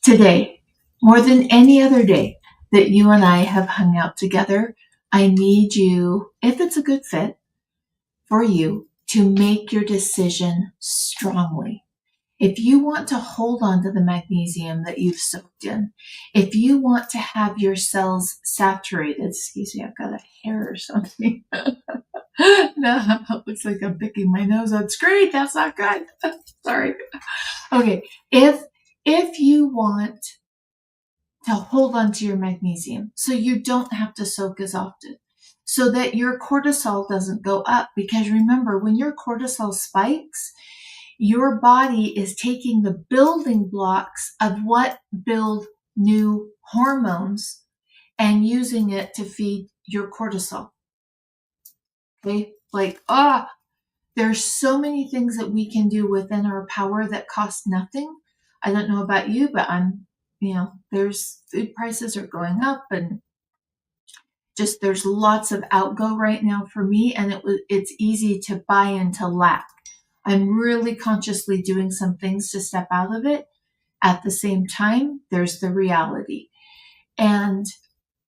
Today, more than any other day that you and I have hung out together, I need you, if it's a good fit for you, to make your decision strongly. If you want to hold on to the magnesium that you've soaked in, if you want to have your cells saturated, excuse me, I've got a hair or something. No, it looks like I'm picking my nose. That's great. That's not good. Sorry. Okay. If you want to hold on to your magnesium so you don't have to soak as often, so that your cortisol doesn't go up, because remember, when your cortisol spikes, your body is taking the building blocks of what build new hormones and using it to feed your cortisol. Okay? Like, there's so many things that we can do within our power that cost nothing. I don't know about you, but there's food prices are going up, and just there's lots of outgo right now for me, and it's easy to buy into lack. I'm really consciously doing some things to step out of it. At the same time, there's the reality. And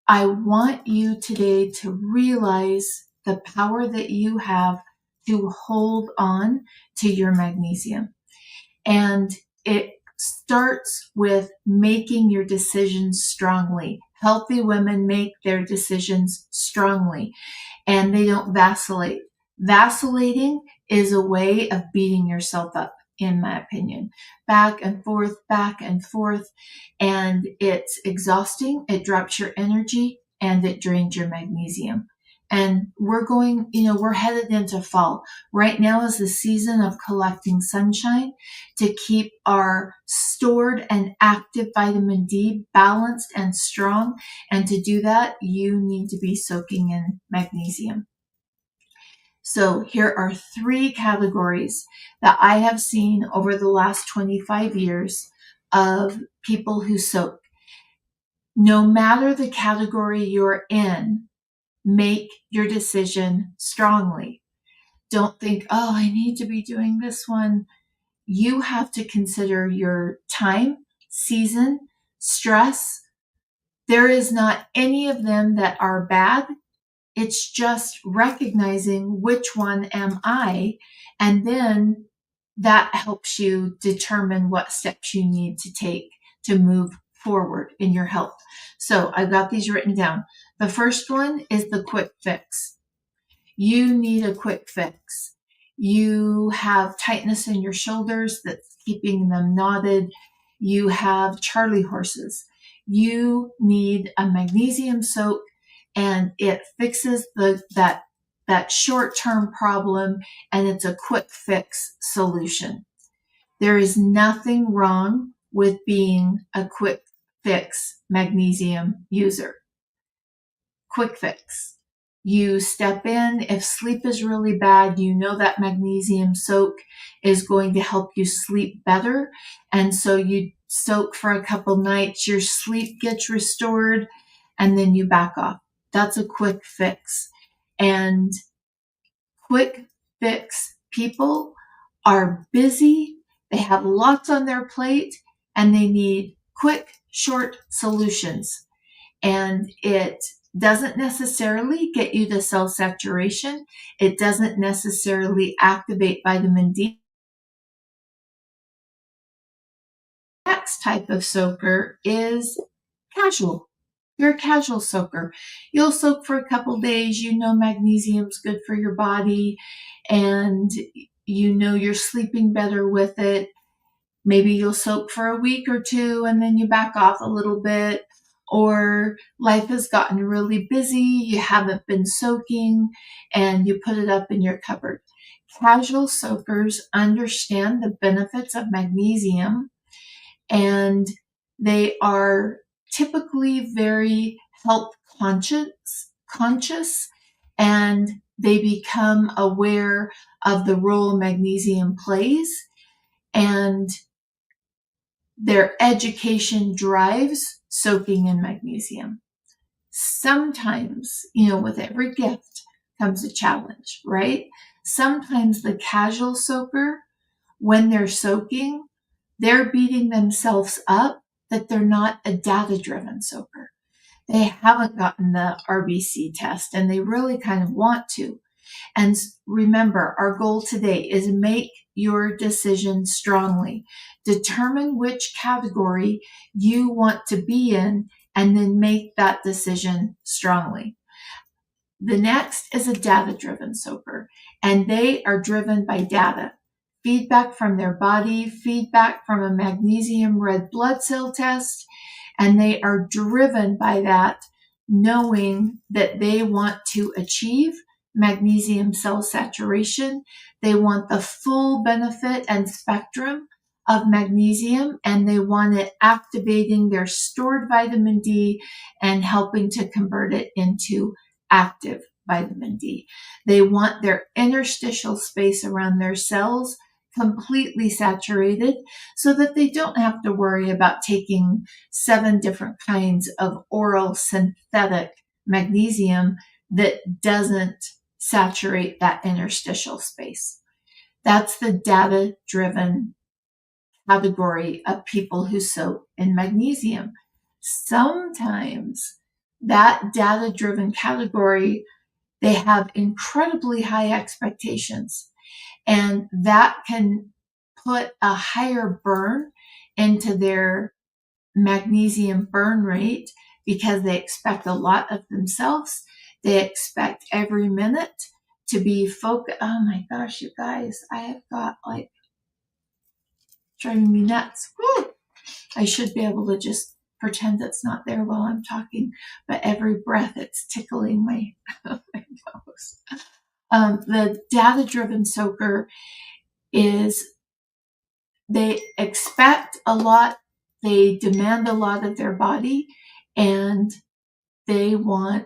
I want you today to realize the power that you have to hold on to your magnesium. And it starts with making your decisions strongly. Healthy women make their decisions strongly, and they don't vacillate. Vacillating is a way of beating yourself up, in my opinion. Back and forth, and it's exhausting. It drops your energy and it drains your magnesium. And we're headed into fall. Right now is the season of collecting sunshine to keep our stored and active vitamin D balanced and strong. And to do that, you need to be soaking in magnesium. So here are 3 categories that I have seen over the last 25 years of people who soak. No matter the category you're in, make your decision strongly. Don't think, I need to be doing this one. You have to consider your time, season, stress. There is not any of them that are bad. It's just recognizing which one am I, and then that helps you determine what steps you need to take to move forward in your health. So I've got these written down. The first one is the quick fix. You need a quick fix. You have tightness in your shoulders that's keeping them knotted. You have Charlie horses. You need a magnesium soak, and it fixes that short-term problem, and it's a quick fix solution. There is nothing wrong with being a quick fix magnesium user. Quick fix. You step in. If sleep is really bad, you know that magnesium soak is going to help you sleep better. And so you soak for a couple nights, your sleep gets restored, and then you back off. That's a quick fix. And quick fix people are busy. They have lots on their plate, and they need quick, short solutions. And it doesn't necessarily get you to cell saturation. It doesn't necessarily activate vitamin D. Next type of soaker is casual. You're a casual soaker. You'll soak for a couple days. You know magnesium's good for your body, and you know you're sleeping better with it. Maybe you'll soak for a week or 2, and then you back off a little bit. Or life has gotten really busy, you haven't been soaking, and you put it up in your cupboard. Casual soakers understand the benefits of magnesium, and they are typically very health conscious, and they become aware of the role magnesium plays, and their education drives soaking in magnesium. Sometimes, with every gift comes a challenge, right? Sometimes the casual soaker, when they're soaking, they're beating themselves up that they're not a data-driven soaker. They haven't gotten the RBC test and they really kind of want to. And remember, our goal today is make your decision strongly. Determine which category you want to be in and then make that decision strongly. The next is a data-driven soaker, and they are driven by data. Feedback from their body, feedback from a magnesium red blood cell test, and they are driven by that, knowing that they want to achieve magnesium cell saturation. They want the full benefit and spectrum of magnesium, and they want it activating their stored vitamin D and helping to convert it into active vitamin D. They want their interstitial space around their cells completely saturated so that they don't have to worry about taking 7 different kinds of oral synthetic magnesium that doesn't saturate that interstitial space. That's the data-driven category of people who soak in magnesium. Sometimes that data-driven category, they have incredibly high expectations, and that can put a higher burn into their magnesium burn rate because they expect a lot of themselves. They expect every minute to be focused. Oh my gosh, you guys, I have got like driving me nuts. Woo! I should be able to just pretend it's not there while I'm talking, but every breath it's tickling my, my nose. The data-driven soaker is, they expect a lot, they demand a lot of their body, and they want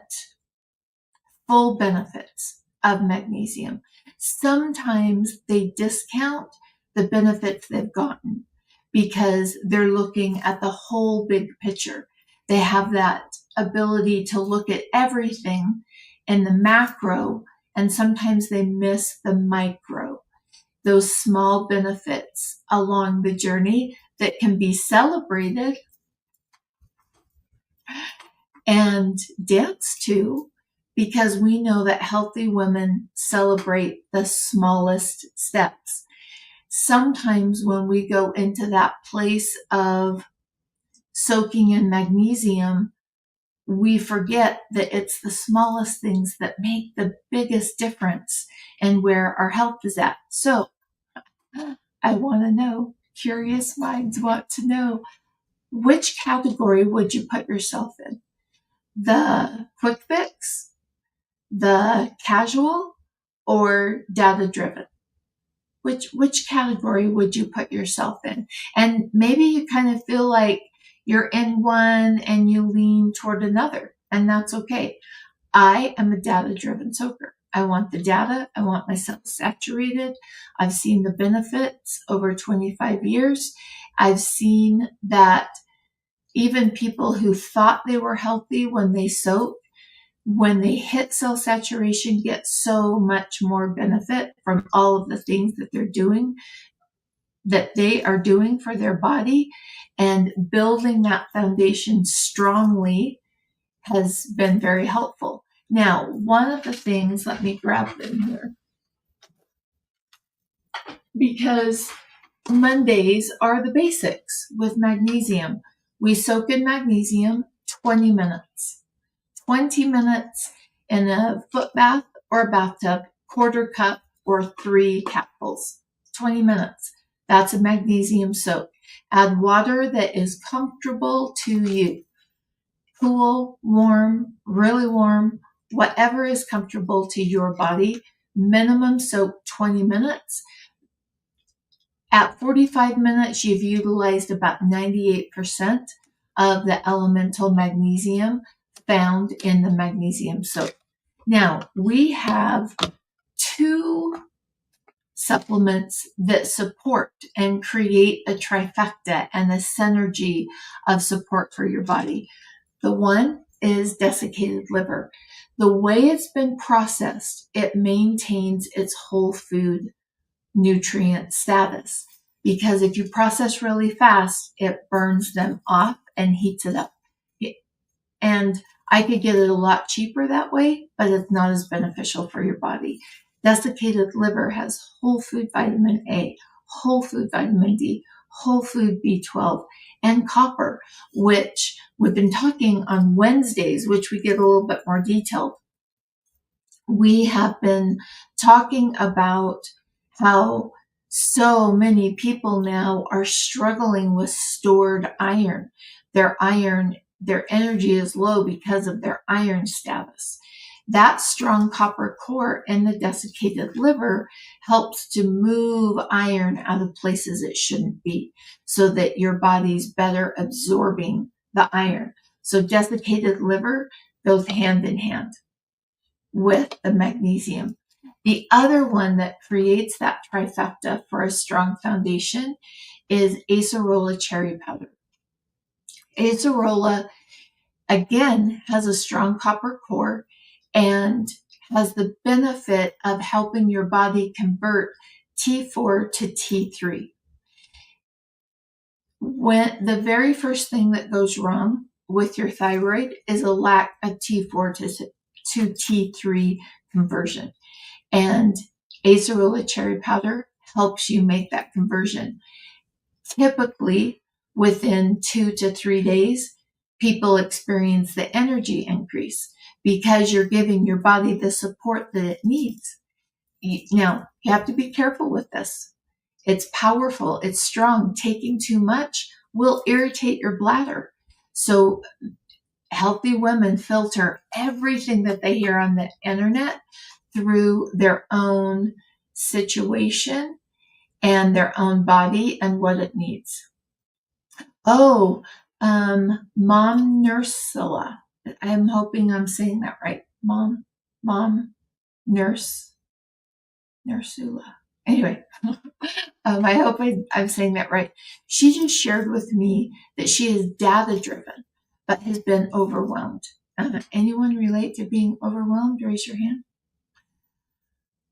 full benefits of magnesium. Sometimes they discount the benefits they've gotten because they're looking at the whole big picture. They have that ability to look at everything in the macro, and sometimes they miss the micro, those small benefits along the journey that can be celebrated and danced to, because we know that healthy women celebrate the smallest steps. Sometimes when we go into that place of soaking in magnesium, we forget that it's the smallest things that make the biggest difference in where our health is at. So I want to know, curious minds want to know, which category would you put yourself in? The quick fix, the casual, or data driven? Which category would you put yourself in? And maybe you kind of feel like you're in one and you lean toward another, and that's okay. I am a data-driven soaker. I want the data. I want myself saturated. I've seen the benefits over 25 years. I've seen that even people who thought they were healthy when they soak, when they hit cell saturation, get so much more benefit from all of the things that they are doing for their body, and building that foundation strongly has been very helpful. Now, one of the things, let me grab them here, because Mondays are the basics with magnesium. We soak in magnesium 20 minutes. 20 minutes in a foot bath or a bathtub, quarter cup or 3 capfuls. 20 minutes. That's a magnesium soak. Add water that is comfortable to you. Cool, warm, really warm, whatever is comfortable to your body. Minimum soak 20 minutes. At 45 minutes, you've utilized about 98% of the elemental magnesium found in the magnesium soap. Now, we have 2 supplements that support and create a trifecta and a synergy of support for your body. The one is desiccated liver. The way it's been processed, it maintains its whole food nutrient status. because if you process really fast, it burns them off and heats it up. And I could get it a lot cheaper that way, but it's not as beneficial for your body. Desiccated liver has whole food vitamin A, whole food vitamin D, whole food B12, and copper, which we've been talking on Wednesdays, which we get a little bit more detailed. We have been talking about how so many people now are struggling with stored iron. Their energy is low because of their iron status. That strong copper core in the desiccated liver helps to move iron out of places it shouldn't be so that your body's better absorbing the iron. So desiccated liver goes hand in hand with the magnesium. The other one that creates that trifecta for a strong foundation is acerola cherry powder. Acerola, again, has a strong copper core and has the benefit of helping your body convert T4 to T3. When the very first thing that goes wrong with your thyroid is a lack of T4 to T3 conversion. And acerola cherry powder helps you make that conversion. Typically, within 2 to 3 days, people experience the energy increase because you're giving your body the support that it needs. Now, you have to be careful with this. It's powerful. It's strong. Taking too much will irritate your bladder. So healthy women filter everything that they hear on the internet through their own situation and their own body and what it needs. Oh, Mom Nursula. I'm hoping I'm saying that right. Mom Nursula. Anyway, I hope I'm saying that right. She just shared with me that she is data driven, but has been overwhelmed. Anyone relate to being overwhelmed? Raise your hand.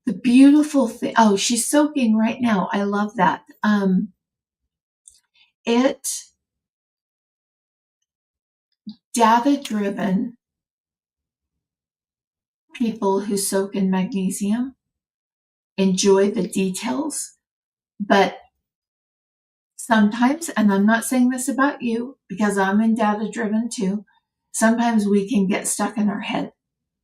The beautiful thing, oh, she's soaking right now. I love that. Data-driven people who soak in magnesium enjoy the details, but sometimes, and I'm not saying this about you because I'm in data-driven too, sometimes we can get stuck in our head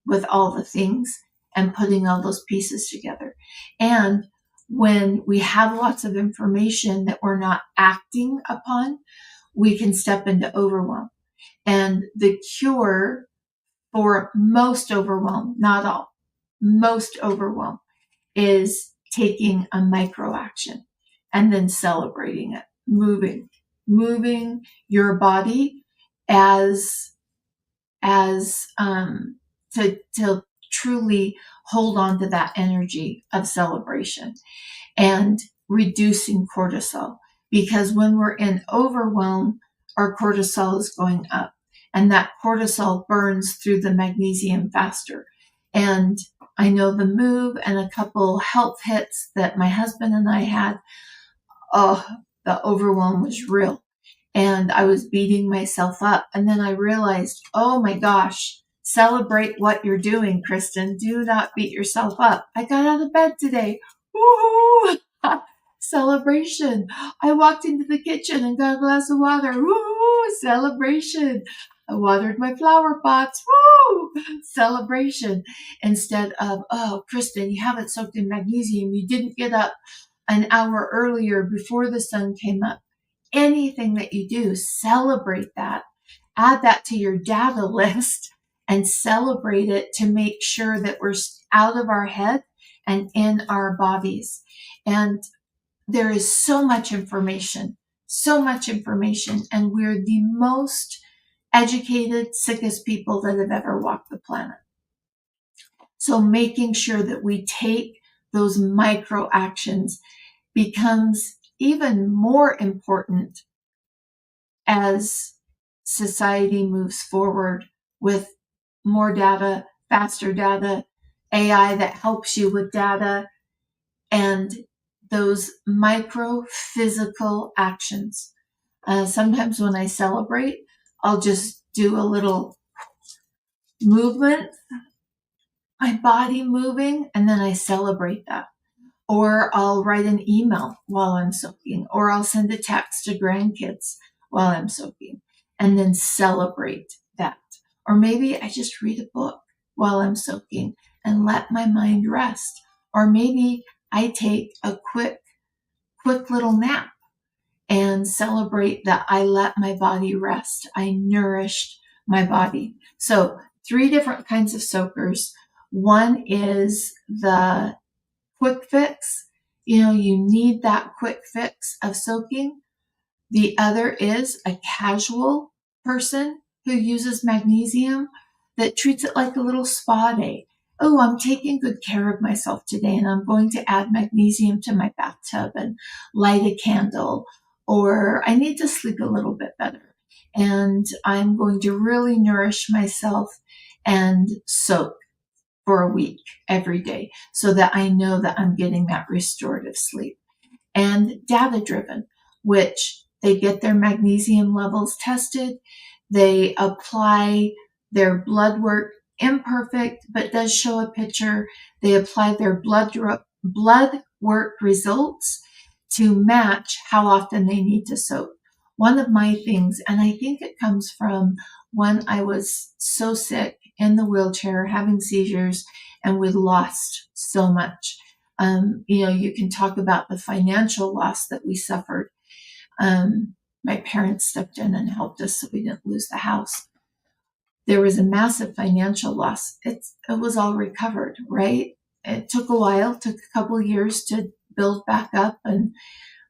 with all the things and putting all those pieces together. And when we have lots of information that we're not acting upon, we can step into overwhelm. And the cure for most overwhelm, not all, most overwhelm is taking a micro action and then celebrating it, moving your body as to truly hold on to that energy of celebration and reducing cortisol. Because when we're in overwhelm, our cortisol is going up, and that cortisol burns through the magnesium faster. And I know the move and a couple health hits that my husband and I had, the overwhelm was real. And I was beating myself up. And then I realized, oh my gosh, celebrate what you're doing, Kristen. Do not beat yourself up. I got out of bed today. Woohoo! Celebration. I walked into the kitchen and got a glass of water. Woo! Celebration. I watered my flower pots. Woo! Celebration. Instead of, oh, Kristen, you haven't soaked in magnesium. You didn't get up an hour earlier before the sun came up. Anything that you do, celebrate that. Add that to your data list and celebrate it to make sure that we're out of our head and in our bodies. And there is so much information, and we're the most educated, sickest people that have ever walked the planet. So making sure that we take those micro actions becomes even more important as society moves forward with more data, faster data, AI that helps you with data, and those micro physical actions. Sometimes when I celebrate, I'll just do a little movement, my body moving, and then I celebrate that. Or I'll write an email while I'm soaking, or I'll send a text to grandkids while I'm soaking, and then celebrate that. Or maybe I just read a book while I'm soaking and let my mind rest. Or maybe I take a quick little nap and celebrate that I let my body rest. I nourished my body. So 3 different kinds of soakers. One is the quick fix. You need that quick fix of soaking. The other is a casual person who uses magnesium that treats it like a little spa day. Oh, I'm taking good care of myself today and I'm going to add magnesium to my bathtub and light a candle, or I need to sleep a little bit better and I'm going to really nourish myself and soak for a week every day so that I know that I'm getting that restorative sleep. And data driven, which they get their magnesium levels tested. They apply their blood work, imperfect, but does show a picture. They apply their blood work results to match how often they need to soak. One of my things, and I think it comes from when I was so sick in the wheelchair, having seizures, and we lost so much. You can talk about the financial loss that we suffered. My parents stepped in and helped us so we didn't lose the house. There was a massive financial loss. It was all recovered, right? It took a while, took a couple of years to build back up,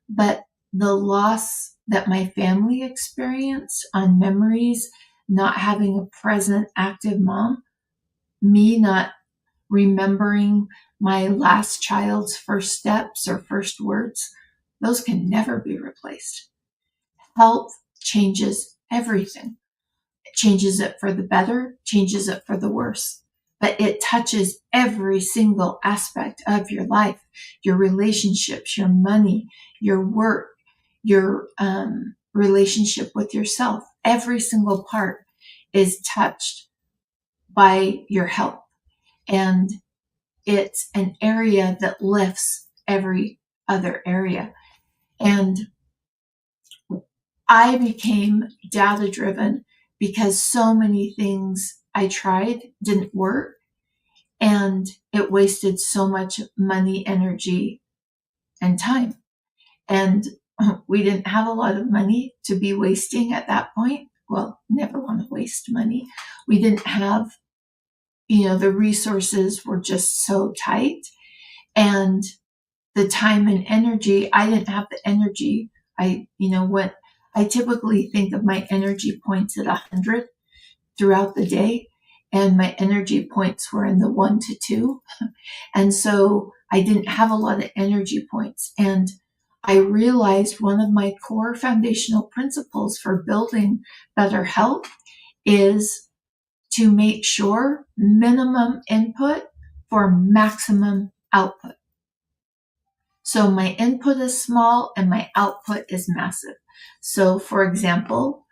but the loss that my family experienced on memories, not having a present, active mom, me not remembering my last child's first steps or first words, those can never be replaced. Health changes everything. It changes it for the better, changes it for the worse. But it touches every single aspect of your life, your relationships, your money, your work, your relationship with yourself. Every single part is touched by your health. And it's an area that lifts every other area. And I became data driven because so many things I tried didn't work, and it wasted so much money, energy, and time. And we didn't have a lot of money to be wasting at that point. Well, never want to waste money. We didn't have, the resources were just so tight. And the time and energy, I didn't have the energy. I typically think of my energy points at 100 throughout the day, and my energy points were in the 1 to 2. And so I didn't have a lot of energy points. And I realized one of my core foundational principles for building better health is to make sure minimum input for maximum output. So my input is small and my output is massive. So for example,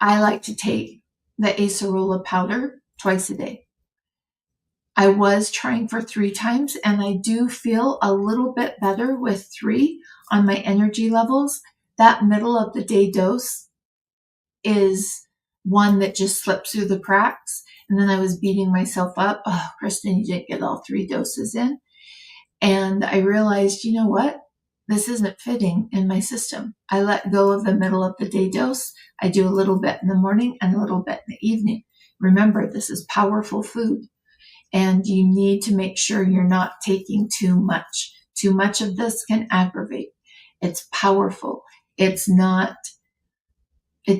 I like to take the acerola powder twice a day. I was trying for 3 times, and I do feel a little bit better with 3 on my energy levels. That middle of the day dose is one that just slipped through the cracks. And then I was beating myself up. Oh, Kristen, you didn't get all 3 doses in. And I realized, you know what? This isn't fitting in my system. I let go of the middle of the day dose. I do a little bit in the morning and a little bit in the evening. Remember, this is powerful food, and you need to make sure you're not taking too much. Too much of this can aggravate. It's powerful. It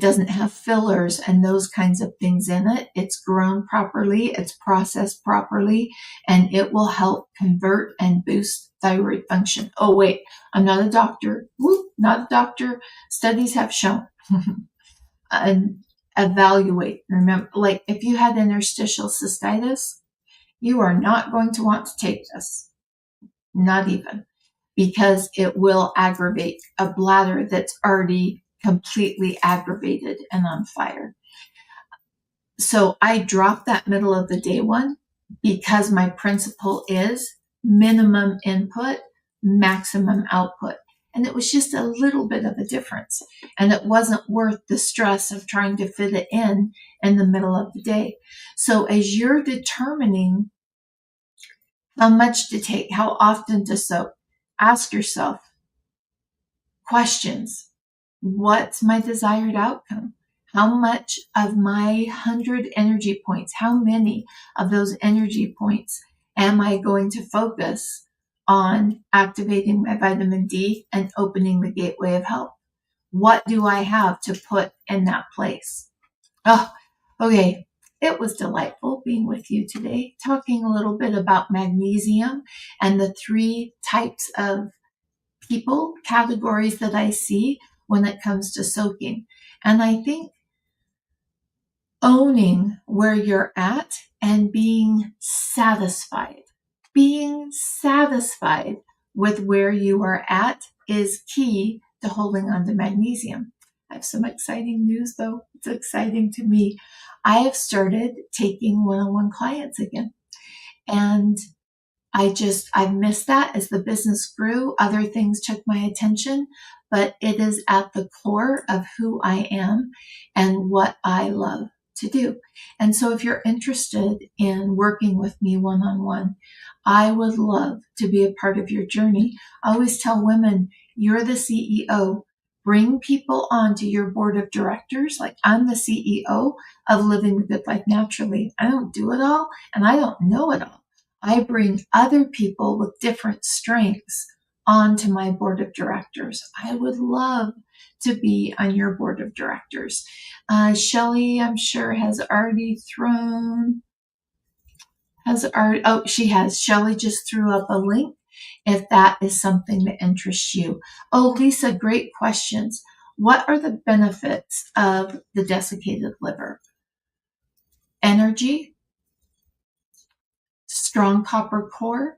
doesn't have fillers and those kinds of things in it. It's grown properly, it's processed properly, and it will help convert and boost thyroid function. Oh, wait, I'm not a doctor. Not a doctor. Studies have shown. And evaluate. Remember, like if you had interstitial cystitis, you are not going to want to take this. Not even. because it will aggravate a bladder that's already completely aggravated and on fire. So I dropped that middle of the day one because my principle is minimum input, maximum output. And it was just a little bit of a difference. And it wasn't worth the stress of trying to fit it in the middle of the day. So as you're determining how much to take, how often to soak, ask yourself questions. What's my desired outcome? How much of my 100 energy points, how many of those energy points am I going to focus on activating my vitamin D and opening the gateway of health? What do I have to put in that place? Oh, okay. It was delightful being with you today, talking a little bit about magnesium and the 3 types of people, categories that I see when it comes to soaking. And I think owning where you're at and being satisfied with where you are at is key to holding on to magnesium. I have some exciting news though. It's exciting to me. I have started taking one-on-one clients again. And I missed that as the business grew. Other things took my attention, but it is at the core of who I am and what I love to do. And so if you're interested in working with me one-on-one, I would love to be a part of your journey. I always tell women, you're the CEO. Bring people onto your board of directors. Like, I'm the CEO of Living the Good Life Naturally. I don't do it all and I don't know it all. I bring other people with different strengths onto my board of directors. I would love to be on your board of directors. Shelly, I'm sure, has already thrown, she has. Shelly just threw up a link if that is something that interests you. Oh, Lisa, great questions. What are the benefits of the desiccated liver? Energy, strong copper core,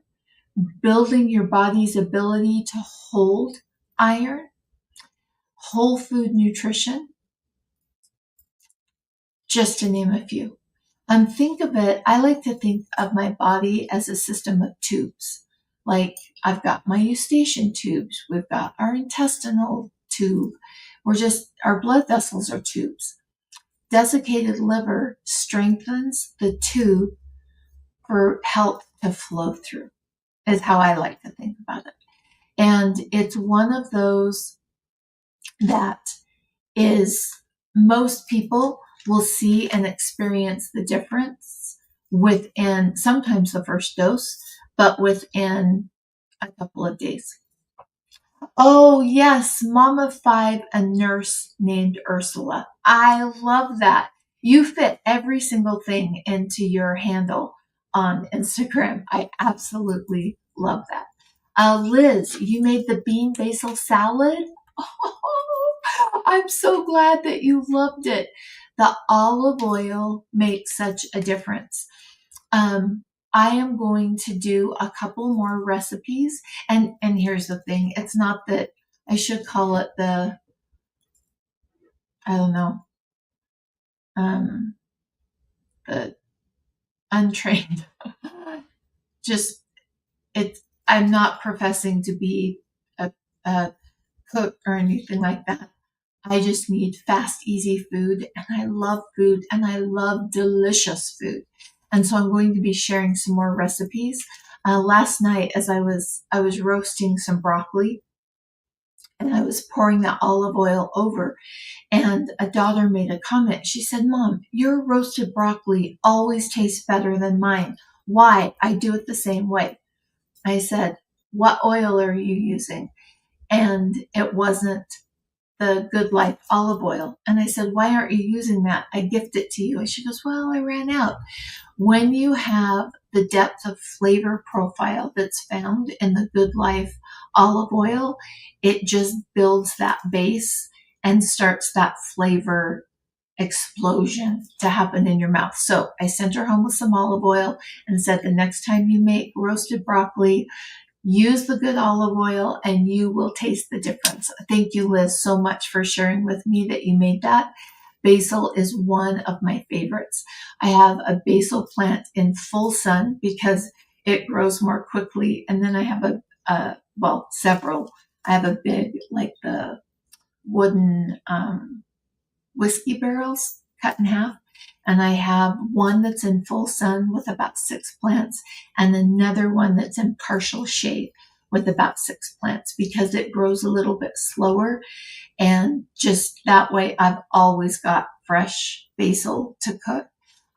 building your body's ability to hold iron, whole food nutrition, just to name a few. Think of it, I like to think of my body as a system of tubes. Like, I've got my eustachian tubes, we've got our intestinal tube, our blood vessels are tubes. Desiccated liver strengthens the tube for health to flow through, is how I like to think about it. And it's one of those that is, most people will see and experience the difference within sometimes the first dose, but within a couple of days. Oh, yes, Mom of 5, a nurse named Ursula. I love that. You fit every single thing into your handle on Instagram. I absolutely love that. Liz, you made the bean basil salad. Oh, I'm so glad that you loved it. The olive oil makes such a difference. I am going to do a couple more recipes. And here's the thing. It's not that I should call it the, I don't know, the untrained. Just, I'm not professing to be a cook or anything like that. I just need fast, easy food, and I love food, and I love delicious food. And so I'm going to be sharing some more recipes. Last night, as I was roasting some broccoli, and I was pouring that olive oil over, and a daughter made a comment. She said, "Mom, your roasted broccoli always tastes better than mine. Why? I do it the same way." I said, "What oil are you using?" And it wasn't the Good Life olive oil. And I said, "Why aren't you using that? I gift it to you." And she goes, "Well, I ran out." When you have the depth of flavor profile that's found in the Good Life olive oil, it just builds that base and starts that flavor explosion to happen in your mouth. So I sent her home with some olive oil and said, the next time you make roasted broccoli, Use the good olive oil and you will taste the difference. Thank you, Liz, so much for sharing with me that you made that. Basil is one of my favorites. I have a basil plant in full sun because it grows more quickly. And then I have several. I have a big, like the wooden whiskey barrels cut in half. And I have one that's in full sun with about 6 plants and another one that's in partial shade with about 6 plants because it grows a little bit slower. And just that way, I've always got fresh basil to cook.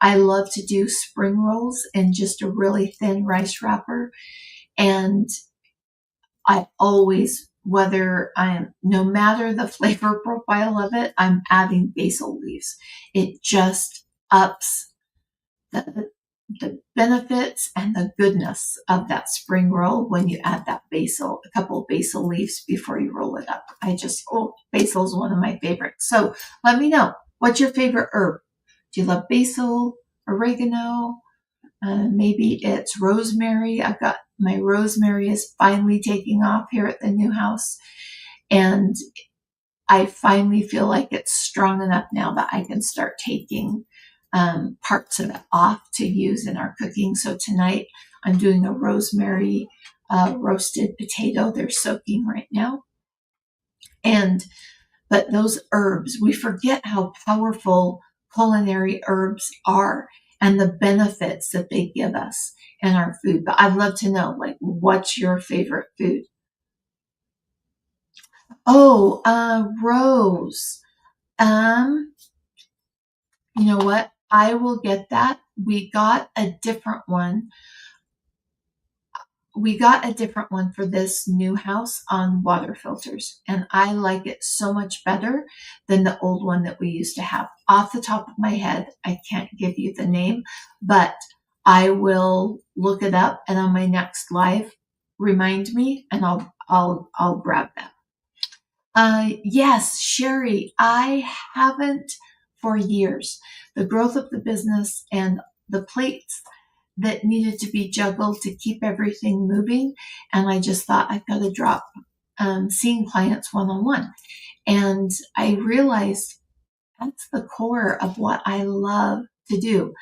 I love to do spring rolls in just a really thin rice wrapper. And I always, no matter the flavor profile of it, I'm adding basil leaves. It just ups the benefits and the goodness of that spring roll when you add that basil, a couple of basil leaves before you roll it up. Basil is one of my favorites. So let me know, what's your favorite herb? Do you love basil, oregano? Maybe it's rosemary. I've got my rosemary is finally taking off here at the new house. And I finally feel like it's strong enough now that I can start taking parts of it off to use in our cooking. So tonight I'm doing a rosemary roasted potato. They're soaking right now. But those herbs, we forget how powerful culinary herbs are and the benefits that they give us in our food. But I'd love to know, like, what's your favorite food? Oh, rose. You know what? I will get that. We got a different one. We got a different one for this new house on water filters, and I like it so much better than the old one that we used to have. Off the top of my head, I can't give you the name, but I will look it up, and on my next live, remind me, and I'll grab that. Yes, Sherry, I haven't for years. The growth of the business and the plates that needed to be juggled to keep everything moving. And I just thought I've got to drop seeing clients one-on-one. And I realized that's the core of what I love to do.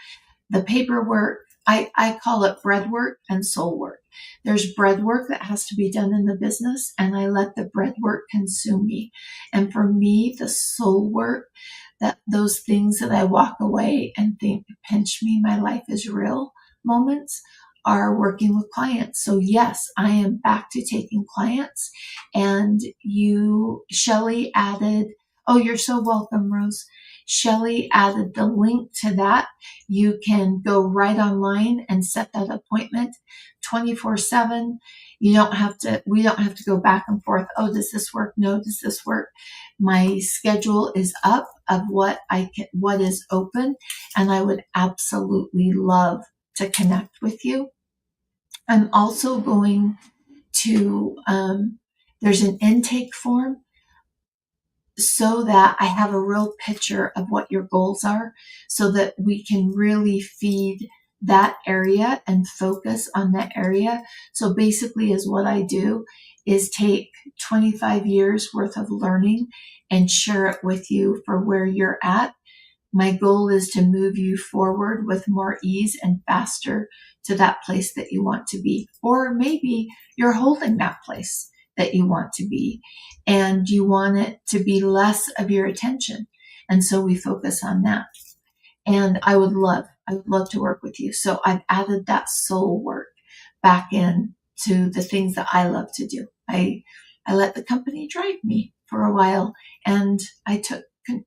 The paperwork, I call it bread work and soul work. There's bread work that has to be done in the business, and I let the bread work consume me. And for me, the soul work, that those things that I walk away and think, pinch me, my life is real moments, are working with clients. So yes, I am back to taking clients. And Shelley added, oh, you're so welcome, Rose. Shelley added the link to that. You can go right online and set that appointment 24/7. We don't have to go back and forth. Oh, does this work? No, does this work? My schedule is up of what is open, and I would absolutely love to connect with you. I'm also going to, there's an intake form so that I have a real picture of what your goals are so that we can really feed that area and focus on that area. So basically is what I do is take 25 years worth of learning and share it with you for where you're at. My goal is to move you forward with more ease and faster to that place that you want to be. Or maybe you're holding that place that you want to be and you want it to be less of your attention. And so we focus on that. And I would love to work with you. So I've added that soul work back in to the things that I love to do. I let the company drive me for a while, and I took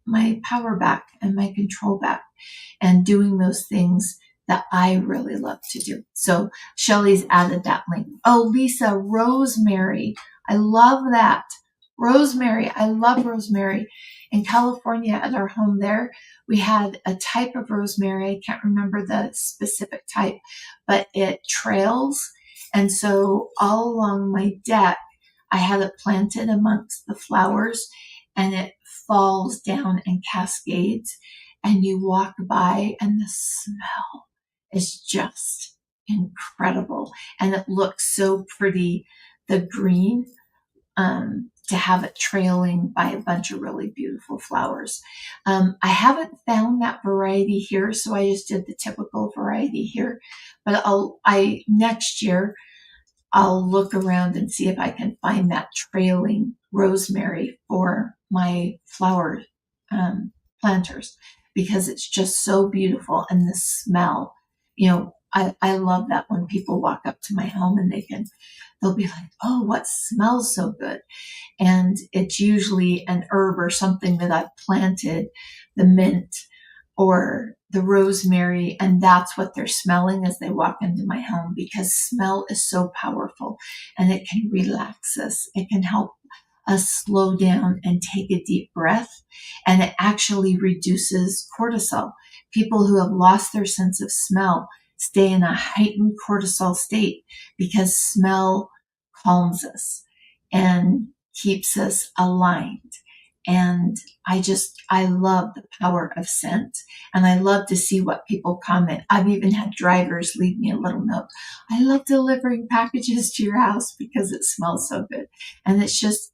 my power back and my control back and doing those things that I really love to do. So Shelley's added that link. Oh, Lisa, rosemary. I love that. Rosemary. I love rosemary. In California at our home there, we had a type of rosemary. I can't remember the specific type, but it trails. And so all along my deck, I had it planted amongst the flowers, and it falls down and cascades, and you walk by and the smell is just incredible. And it looks so pretty, the green, to have it trailing by a bunch of really beautiful flowers. I haven't found that variety here, so I just did the typical variety here. But next year, I'll look around and see if I can find that trailing rosemary for my flower planters, because it's just so beautiful. And the smell, I love that when people walk up to my home and they'll be like, oh, what smells so good? And it's usually an herb or something that I've planted, the mint or the rosemary, and that's what they're smelling as they walk into my home, because smell is so powerful and it can relax us. It can help us slow down and take a deep breath, and it actually reduces cortisol. People who have lost their sense of smell stay in a heightened cortisol state because smell calms us and keeps us aligned. And I love the power of scent, and I love to see what people comment. I've even had drivers leave me a little note. I love delivering packages to your house because it smells so good. And it's just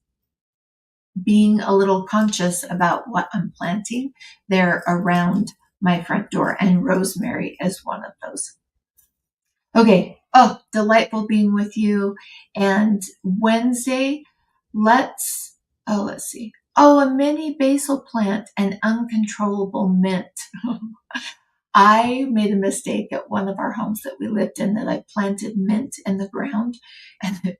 being a little conscious about what I'm planting there around my front door, and rosemary is one of those. Okay. Oh, delightful being with you. And Wednesday, let's see. Oh, a mini basil plant and uncontrollable mint. I made a mistake at one of our homes that we lived in, that I planted mint in the ground and it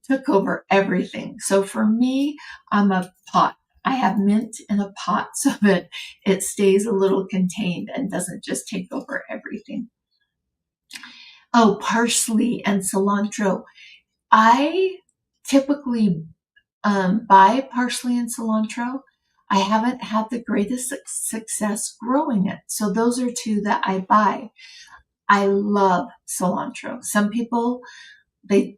took over everything. So for me, I'm a pot. I have mint in a pot so that it stays a little contained and doesn't just take over everything. Oh, parsley and cilantro. I typically buy parsley and cilantro. I haven't had the greatest success growing it. So those are two that I buy. I love cilantro. Some people, they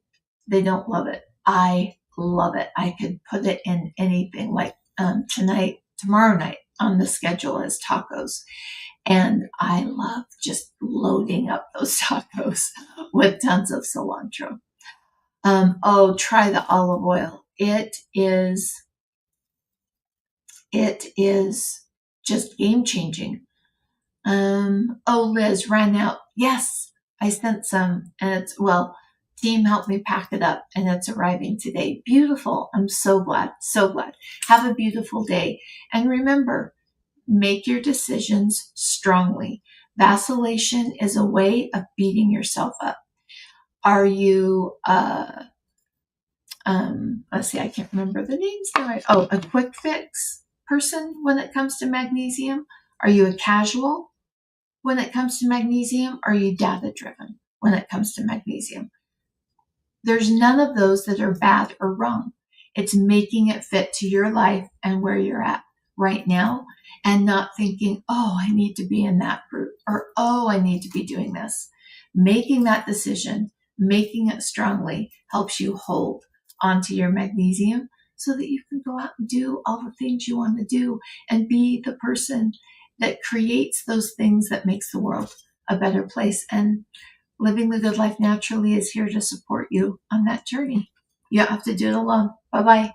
don't love it. I love it. I could put it in anything, like tomorrow night on the schedule is tacos. And I love just loading up those tacos with tons of cilantro. Try the olive oil. It is just game changing. Liz ran out. Yes, I sent some, and team helped me pack it up, and it's arriving today. Beautiful. I'm so glad. So glad. Have a beautiful day. And remember, make your decisions strongly. Vacillation is a way of beating yourself up. Are you, let's see, I can't remember the names now. A quick fix person when it comes to magnesium? Are you a casual when it comes to magnesium? Are you data driven when it comes to magnesium? There's none of those that are bad or wrong. It's making it fit to your life and where you're at right now, and not thinking, oh, I need to be in that group, or, oh, I need to be doing this. Making that decision, making it strongly, helps you hold onto your magnesium so that you can go out and do all the things you want to do and be the person that creates those things that makes the world a better place. And Living the Good Life Naturally is here to support you on that journey. You don't have to do it alone. Bye-bye.